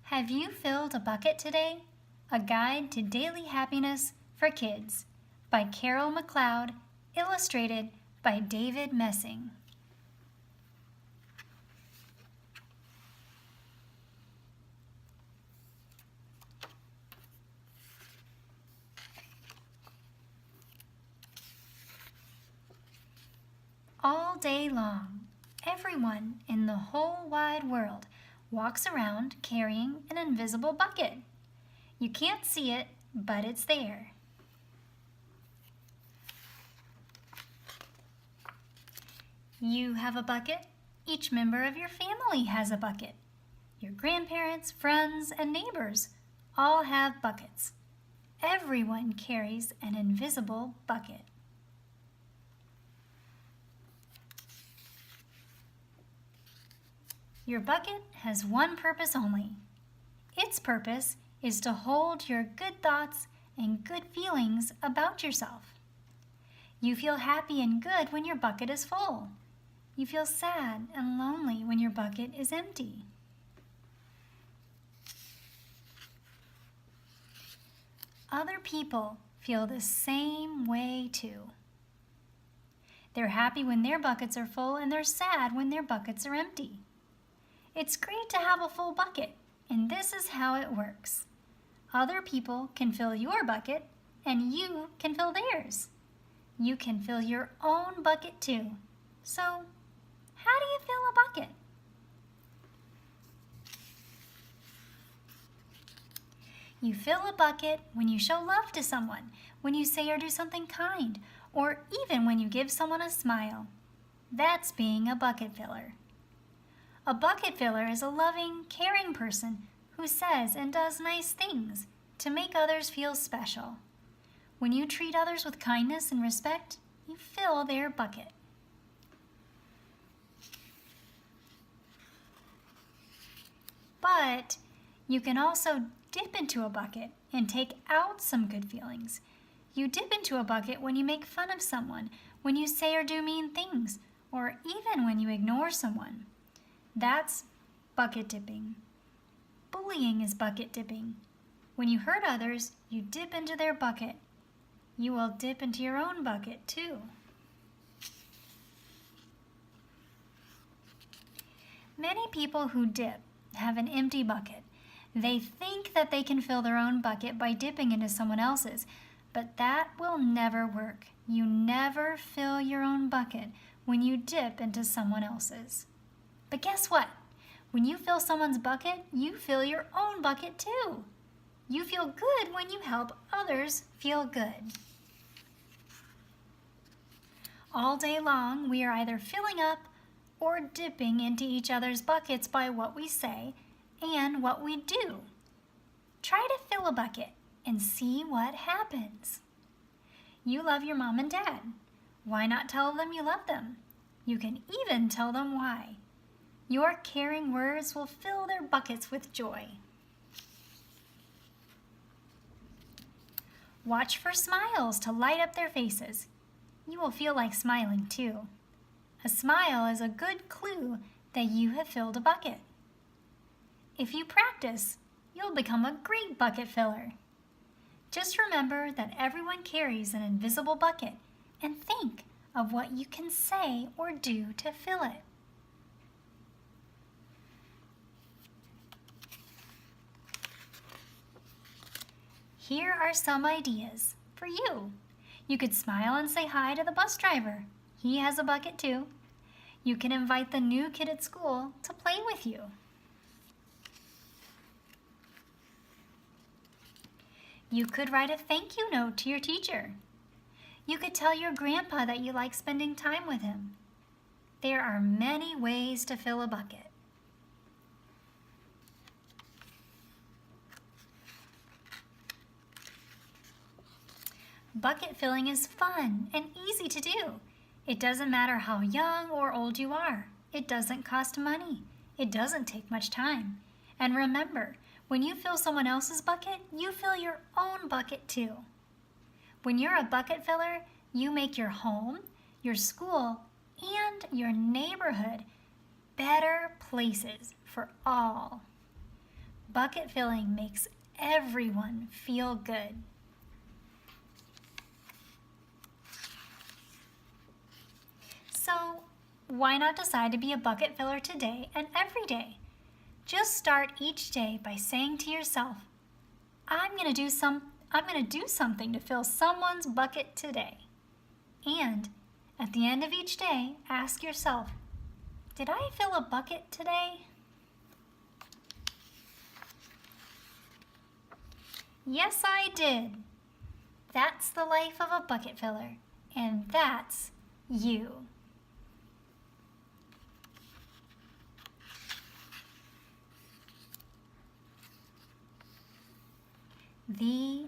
Have you filled a bucket today? A Guide to Daily Happiness for Kids by Carol McLeod, illustrated by David Messing. All day long, everyone in the whole wide world walks around carrying an invisible bucket. You can't see it, but it's there. You have a bucket. Each member of your family has a bucket. Your grandparents, friends, and neighbors all have buckets. Everyone carries an invisible bucket. Your bucket has one purpose only. Its purpose is to hold your good thoughts and good feelings about yourself. You feel happy and good when your bucket is full. You feel sad and lonely when your bucket is empty. Other people feel the same way too. They're happy when their buckets are full and they're sad when their buckets are empty. It's great to have a full bucket, and this is how it works. Other people can fill your bucket, and you can fill theirs. You can fill your own bucket too. So, how do you fill a bucket? You fill a bucket when you show love to someone, when you say or do something kind, or even when you give someone a smile. That's being a bucket filler. A bucket filler is a loving, caring person who says and does nice things to make others feel special. When you treat others with kindness and respect, you fill their bucket. But you can also dip into a bucket and take out some good feelings. You dip into a bucket when you make fun of someone, when you say or do mean things, or even when you ignore someone. That's bucket dipping. Bullying is bucket dipping. When you hurt others, you dip into their bucket. You will dip into your own bucket too. Many people who dip have an empty bucket. They think that they can fill their own bucket by dipping into someone else's, but that will never work. You never fill your own bucket when you dip into someone else's. But guess what? When you fill someone's bucket, you fill your own bucket too. You feel good when you help others feel good. All day long, we are either filling up or dipping into each other's buckets by what we say and what we do. Try to fill a bucket and see what happens. You love your mom and dad. Why not tell them you love them? You can even tell them why. Your caring words will fill their buckets with joy. Watch for smiles to light up their faces. You will feel like smiling too. A smile is a good clue that you have filled a bucket. If you practice, you'll become a great bucket filler. Just remember that everyone carries an invisible bucket and think of what you can say or do to fill it. Here are some ideas for you. You could smile and say hi to the bus driver. He has a bucket too. You can invite the new kid at school to play with you. You could write a thank you note to your teacher. You could tell your grandpa that you like spending time with him. There are many ways to fill a bucket. Bucket filling is fun and easy to do. It doesn't matter how young or old you are. It doesn't cost money. It doesn't take much time. And remember, when you fill someone else's bucket, you fill your own bucket too. When you're a bucket filler, you make your home, your school, and your neighborhood better places for all. bucket filling makes everyone feel good. So, why not decide to be a bucket filler today and every day? Just start each day by saying to yourself, I'm going to do something to fill someone's bucket today. And at the end of each day, ask yourself, did I fill a bucket today? Yes, I did. That's the life of a bucket filler, and that's you. The